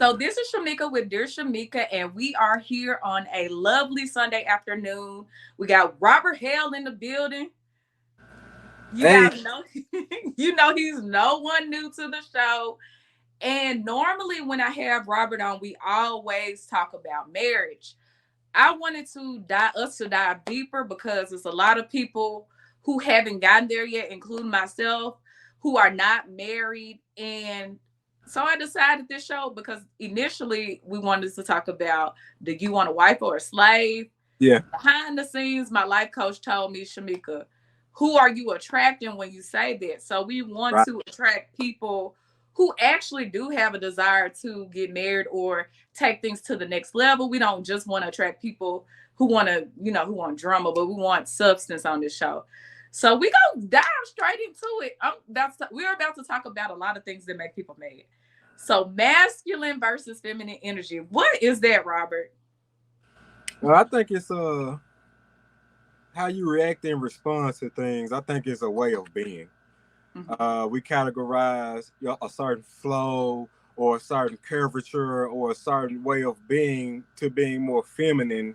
So this is Shamika with Dear Shamika, and we are here on a lovely Sunday afternoon. We got Robert Hale in the building. You Hey, guys know, you know he's no one new to the show. And normally when I have Robert on, we always talk about marriage. I wanted to dive deeper because there's a lot of people who haven't gotten there yet, including myself, who are not married. And so I decided this show because initially we wanted to talk about, do you want a wife or a slave? yeah, Behind the scenes, my life coach told me, Shamika, who are you attracting when you say that? So we want right. to attract people who actually do have a desire to get married or take things to the next level. We don't just want to attract people who want to, who want drama, but we want substance on this show. So we gonna dive straight into it. We're about to talk about a lot of things that make people mad. So masculine versus feminine energy. What is that, Robert? Well, I think it's how you react and respond to things. I think it's a way of being. Mhm. We categorize a certain flow or a certain curvature or a certain way of being to being more feminine,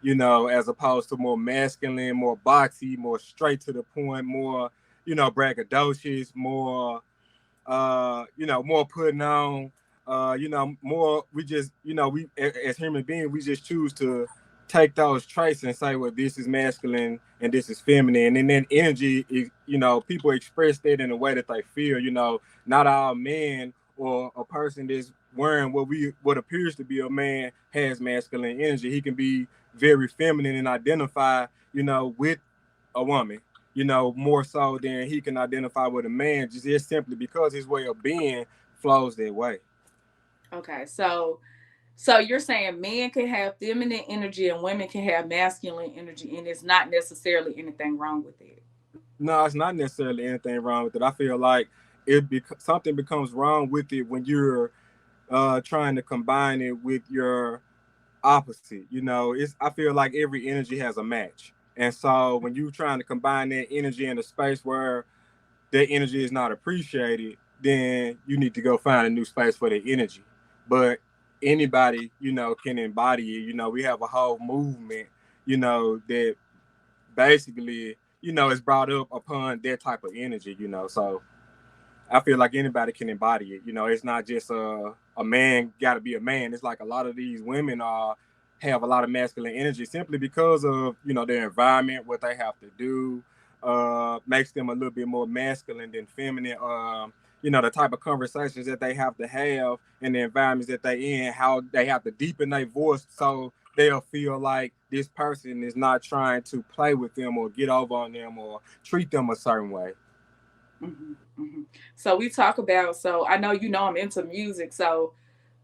as opposed to more masculine, more boxy, more straight to the point, more, braggadocious, more, more putting on, more. We just, as human beings, we just choose to take those traits and say, well, this is masculine and this is feminine. And then energy is, people express that in the way that they feel. Not all men or a person that's wearing what appears to be a man has masculine energy. He can be very feminine and identify, with a woman, more so than he can identify with a man, just simply because his way of being flows that way. Okay, so you're saying men can have feminine energy and women can have masculine energy, and it's not necessarily anything wrong with it. No, it's not necessarily anything wrong with it. I feel like something becomes wrong with it when you're trying to combine it with your opposite. I feel like every energy has a match, and so when you're trying to combine that energy in a space where that energy is not appreciated, then you need to go find a new space for that energy. But anybody, can embody it. We have a whole movement, that basically, is brought up upon that type of energy, So I feel like anybody can embody it. It's not just a man got to be a man. It's like a lot of these women are have a lot of masculine energy simply because of their environment, what they have to do, makes them a little bit more masculine than feminine. The type of conversations that they have to have and the environments that they in, how they have to deepen their voice so they'll feel like this person is not trying to play with them or get over on them or treat them a certain way. Hmm. Hmm. So we talk about. So I know I'm into music. So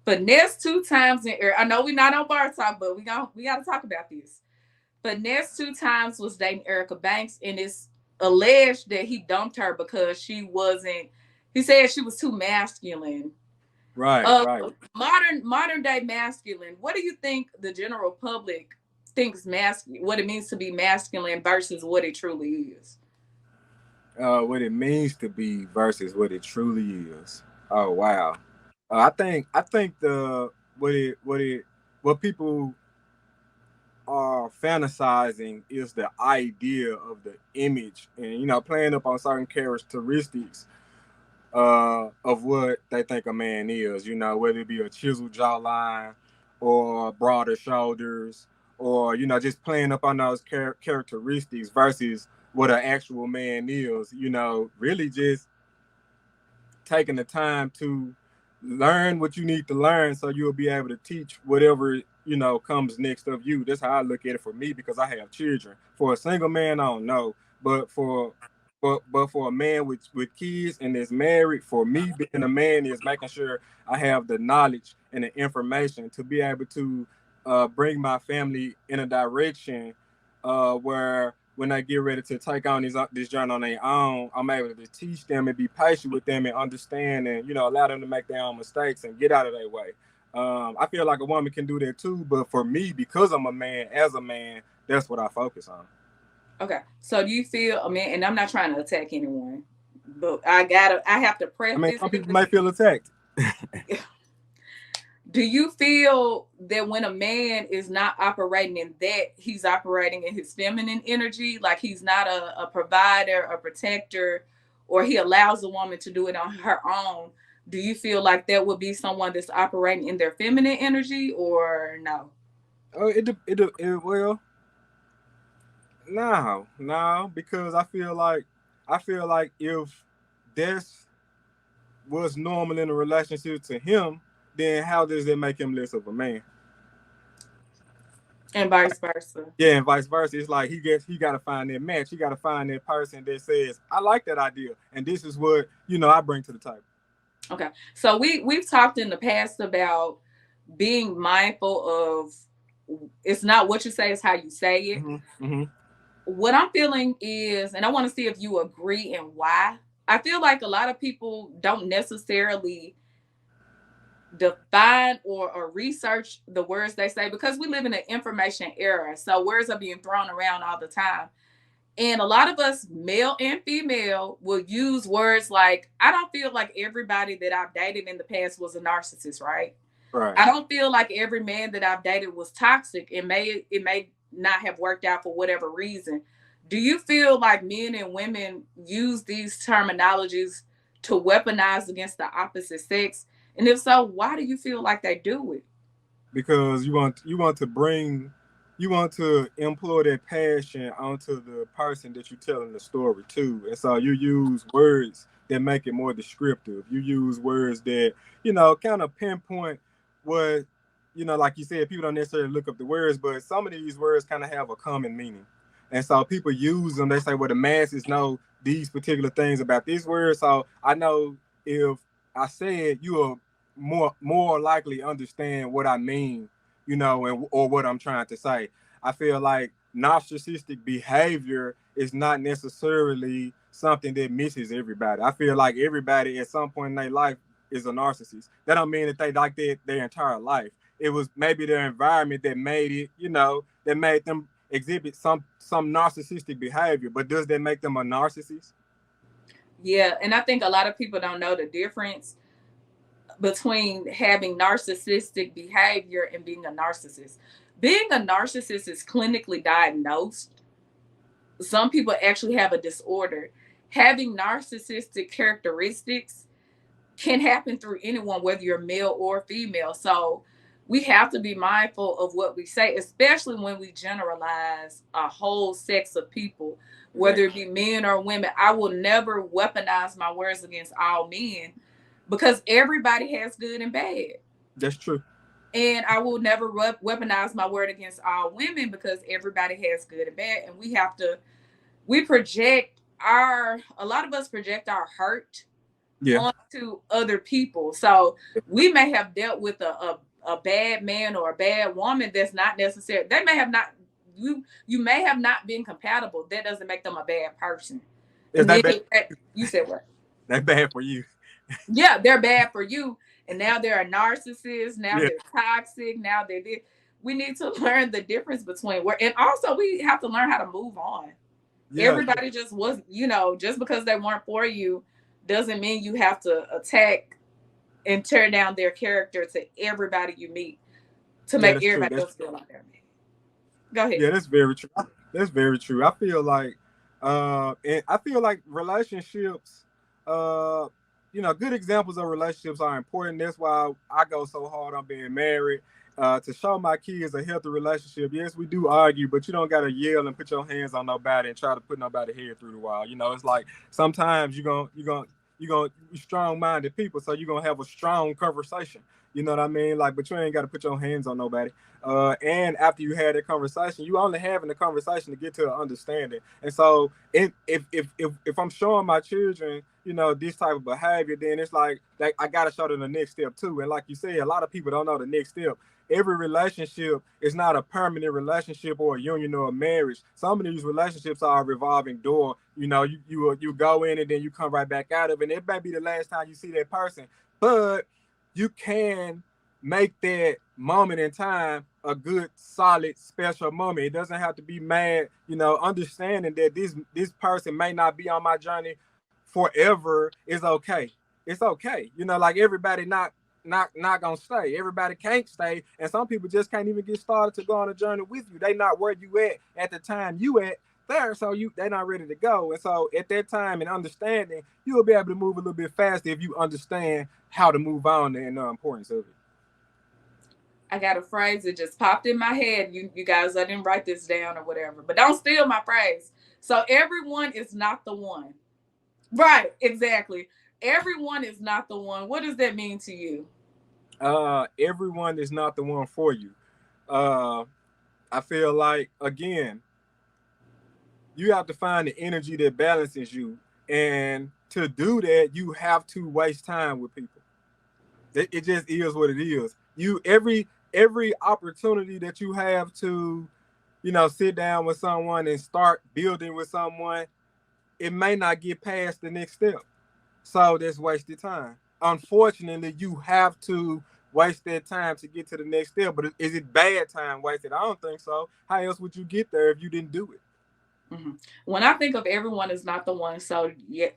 Finesse two times in. I know we're not on bar talk, but we got to talk about this. Finesse two times was dating Erica Banks, and it's alleged that he dumped her because she wasn't. He said she was too masculine. Right, Uh, right. modern day masculine. What do you think the general public thinks masculine? What it means to be masculine versus what it truly is. What it means to be versus what it truly is. Oh wow. I think the what people are fantasizing is the idea of the image and playing up on certain characteristics of what they think a man is, whether it be a chiseled jawline or broader shoulders or, just playing up on those characteristics versus what an actual man is, really just taking the time to learn what you need to learn so you'll be able to teach whatever comes next of you. That's how I look at it for me because I have children. For a single man, I don't know, but for a man with kids and is married, for me being a man is making sure I have the knowledge and the information to be able to bring my family in a direction where when they get ready to take on this journey on their own, I'm able to teach them and be patient with them and understand and allow them to make their own mistakes and get out of their way. I feel like a woman can do that too, but for me, because I'm a man, as a man, that's what I focus on. Okay. So do you feel, I mean, and I'm not trying to attack anyone, but I have to I mean, preface some this people with may feel attacked. Do you feel that when a man is not operating in that, he's operating in his feminine energy, like he's not a provider, a protector, or he allows a woman to do it on her own? Do you feel like that would be someone that's operating in their feminine energy, or no? Well, no, because I feel like if that's what's normal in a relationship to him, then how does that make him less of a man? And vice versa. Yeah, and vice versa. It's like he got to find that match. He got to find that person that says, "I like that idea," and this is what I bring to the table. Okay. So we've talked in the past about being mindful of, it's not what you say, it's how you say it. Hmm. Hmm. What I'm feeling is, and I want to see if you agree and why. I feel like a lot of people don't necessarily define or research the words they say, because we live in an information era. So words are being thrown around all the time. And a lot of us, male and female, will use words like, I don't feel like everybody that I've dated in the past was a narcissist, right? Right. I don't feel like every man that I've dated was toxic. It may not have worked out for whatever reason. Do you feel like men and women use these terminologies to weaponize against the opposite sex? And if so, why do you feel like they do it? Because you want to employ that passion onto the person that you're telling the story to, and so you use words that make it more descriptive. You use words that kind of pinpoint what like you said, people don't necessarily look up the words, but some of these words kind of have a common meaning, and so people use them. They say, well, the masses know these particular things about this word, so I know if I said, you are more likely understand what I mean, and or what I'm trying to say. I feel like narcissistic behavior is not necessarily something that misses everybody. I feel like everybody at some point in their life is a narcissist. That don't mean that they like that their entire life. It was maybe their environment that made it, that made them exhibit some narcissistic behavior. But does that make them a narcissist? Yeah, and I think a lot of people don't know the difference between having narcissistic behavior and being a narcissist. Being a narcissist is clinically diagnosed. Some people actually have a disorder. Having narcissistic characteristics can happen through anyone, whether you're male or female. So we have to be mindful of what we say, especially when we generalize a whole sex of people, whether it Exactly. be men or women. I will never weaponize my words against all men, because everybody has good and bad. That's true. And I will never weaponize my word against all women, because everybody has good and bad. And we project a lot of us project our hurt Yeah. onto other people. So we may have dealt with a bad man or a bad woman that's not necessary. They may have not, you may have not been compatible. That doesn't make them a bad person. Is And that then bad? you said what? That bad for you? Yeah, they're bad for you. And now they're a narcissist. Now Yeah. they're toxic. Now they're this. We need to learn the difference between where, and also we have to learn how to move on. Yeah. Everybody just was, just because they weren't for you doesn't mean you have to attack and tear down their character to everybody you meet to Yeah. make That's true. everybody That's else feel like they're mad. Go ahead. Yeah. That's very true. That's very true. And I feel like relationships, uh, good examples of relationships are important. That's why I go so hard on being married. To show my kids a healthy relationship. Yes, we do argue, but you don't gotta yell and put your hands on nobody and try to put nobody head through the wall. It's like sometimes you strong minded people, so you're gonna have a strong conversation. You know what I mean? Like, but you ain't got to put your hands on nobody. And after you had that conversation, you only having the conversation to get to an understanding. And so, if I'm showing my children, this type of behavior, then it's like I gotta show them the next step too. And like you said, a lot of people don't know the next step. Every relationship is not a permanent relationship or a union or a marriage. Some of these relationships are a revolving door. You go in and then you come right back out of it. And it may be the last time you see that person, but you can make that moment in time a good, solid, special moment. It doesn't have to be mad. Understanding that this person may not be on my journey forever is okay. It's okay. Like everybody not not gonna stay. Everybody can't stay, and some people just can't even get started to go on a journey with you. They not where you at the time you at there, so they not ready to go. And so at that time and understanding, you will be able to move a little bit faster if you understand how to move on and the importance of it. I got a phrase that just popped in my head. You guys, I didn't write this down or whatever, but don't steal my phrase. So everyone is not the one. Right, exactly. Everyone is not the one. What does that mean to you? Everyone is not the one for you. Uh, I feel like again, you have to find the energy that balances you, and to do that, you have to waste time with people. It just is what it is. You every opportunity that you have to, sit down with someone and start building with someone, it may not get past the next step. So that's wasted time. Unfortunately, you have to waste that time to get to the next step. But is it bad time wasted? I don't think so. How else would you get there if you didn't do it? Mm-hmm. When I think of everyone is not the one, so yeah,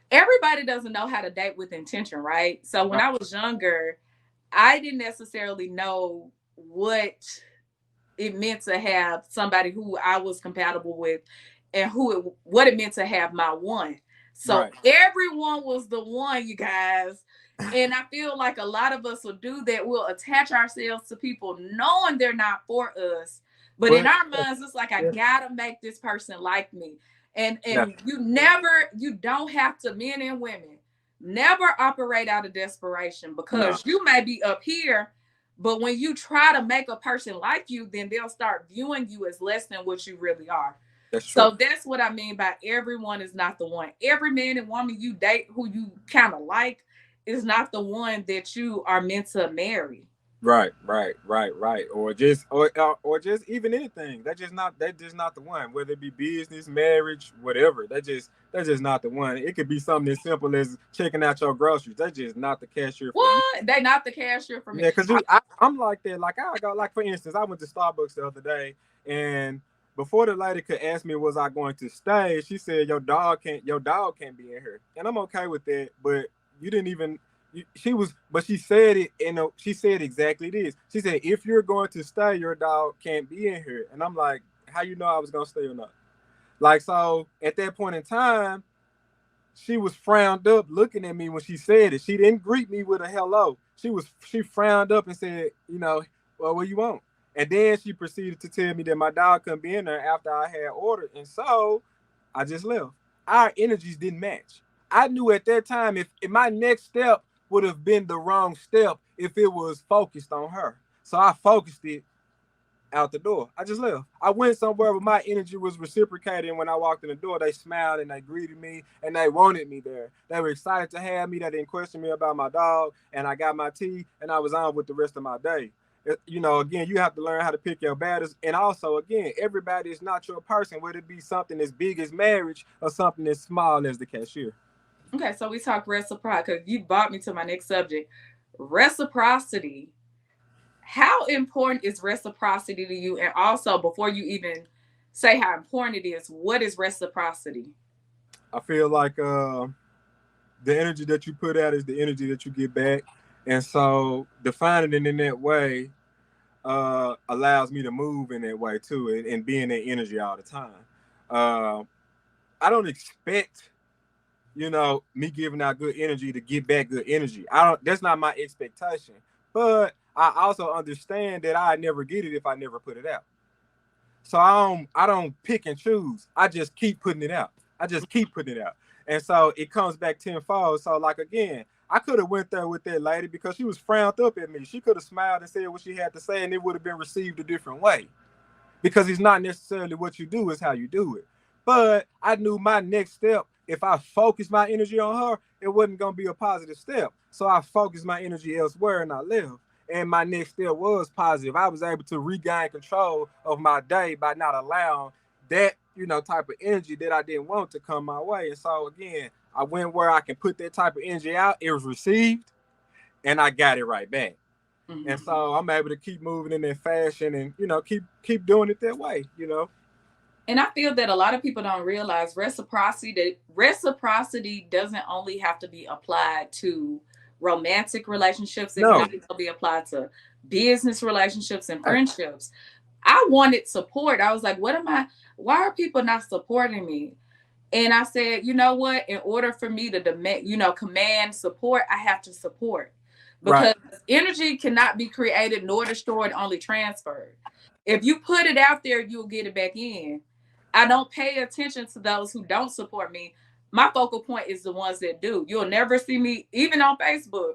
everybody doesn't know how to date with intention, right? So when Right. I was younger, I didn't necessarily know what it meant to have somebody who I was compatible with and what it meant to have my one. So Right. everyone was the one, you guys. And I feel like a lot of us will do that. We'll attach ourselves to people knowing they're not for us. But in But our minds, it's like I yeah, gotta make this person like me. And yeah, and you don't have to, men and women, never operate out of desperation, no, because you may be up here, but when you try to make a person like you, then they'll start viewing you as less than what you really are. that's true. So that's what I mean by everyone is not the one. Every man and woman you date who you kind of like is not the one that you are meant to marry. Right, right, right, right. Or just even anything. That just not the one. Whether it be business, marriage, whatever. That's just not the one. It could be something as simple as checking out your groceries. That's just not the cashier for you. What? They not the cashier for me. Yeah, because I'm like that. Like I go, like for instance, I went to Starbucks the other day, and before the lady could ask me was I going to stay, she said your dog can't be in here, and I'm okay with that. But you didn't even. She was, but she said it, she said exactly this. She said, if you're going to stay, your dog can't be in here, and I'm like, how you know I was gonna stay or not? Like so, at that point in time, she was frowned up looking at me when she said it. She didn't greet me with a hello. She frowned up and said, well, what you want? And then she proceeded to tell me that my dog couldn't be in there after I had ordered. And so I just left. Our energies didn't match. I knew at that time if my next step would have been the wrong step if it was focused on her. So I focused it out the door. I just left. I went somewhere where my energy was reciprocated. And when I walked in the door, they smiled and they greeted me and they wanted me there. They were excited to have me. They didn't question me about my dog. And I got my tea and I was on with the rest of my day. Again, you have to learn how to pick your battles. And also, again, everybody is not your person, whether it be something as big as marriage or something as small as the cashier. Okay, so we talk reciprocity because you brought me to my next subject. Reciprocity. How important is reciprocity to you? And also, before you even say how important it is, what is reciprocity? I feel like the energy that you put out is the energy that you get back. And so defining it in that way allows me to move in that way too, and be in that energy all the time. Uh, I don't expect, me giving out good energy to get back good energy. I don't. That's not my expectation. But I also understand that I never get it if I never put it out. So I don't pick and choose. I just keep putting it out. I just keep putting it out. And so it comes back tenfold. So like again, I could have went there with that lady because she was frowned up at me. She could have smiled and said what she had to say, and it would have been received a different way. Because it's not necessarily what you do, it's how you do it. But I knew my next step, if I focused my energy on her, it wasn't gonna be a positive step. So I focused my energy elsewhere and I left. And my next step was positive. I was able to regain control of my day by not allowing that, type of energy that I didn't want to come my way. And so again, I went where I can put that type of energy out. It was received and I got it right back. And Mhm. so I'm able to keep moving in that fashion and, keep doing it that way. And I feel that a lot of people don't realize reciprocity. That reciprocity doesn't only have to be applied to romantic relationships. It can No. also be applied to business relationships and friendships. I wanted support. I was like, what am I? Why are people not supporting me? And I said, you know what? In order for me to demand, command support, I have to support Right. because energy cannot be created nor destroyed, only transferred. If you put it out there, you'll get it back in. I don't pay attention to those who don't support me. My focal point is the ones that do. You'll never see me, even on Facebook,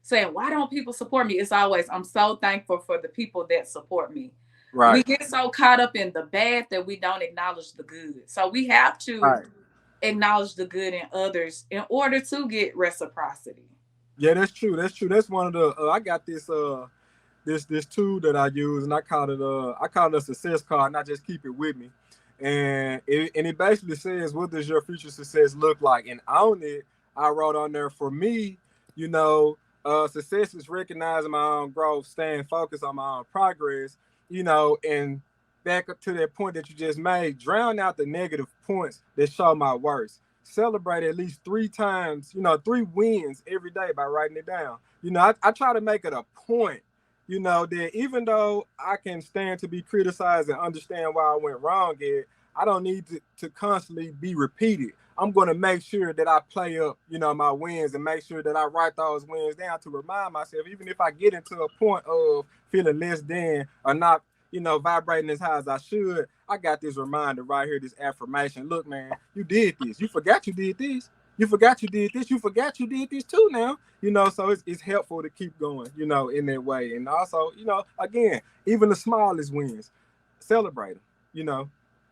saying, why don't people support me? It's always, I'm so thankful for the people that support me. We Right. get so caught up in the bad that we don't acknowledge the good. So we have to Right. acknowledge the good in others in order to get reciprocity. Yeah, that's true. That's true. That's one of the. I got this tool that I use, and I call it a success card, and I just keep it with me. And it basically says, what does your future success look like? And on it, I wrote on there, for me, you know, success is recognizing my own growth, staying focused on my own progress, and back up to that point that you just made, drown out the negative points that show my worth. Celebrate at least 3 times, 3 wins every day by writing it down. I try to make it a point, that even though I can stand to be criticized and understand why I went wrong at, I don't need to constantly be repeated. I'm going to make sure that I play up, my wins, and make sure that I write those wins down to remind myself, even if I get into a point of feeling less than or not, vibrating as high as I should, I got this reminder right here, this affirmation. Look, man, you did this. You forgot you did this. You forgot you did this. You forgot you did this too now. So it's helpful to keep going, in that way. And also, again, even the smallest wins, celebrate them,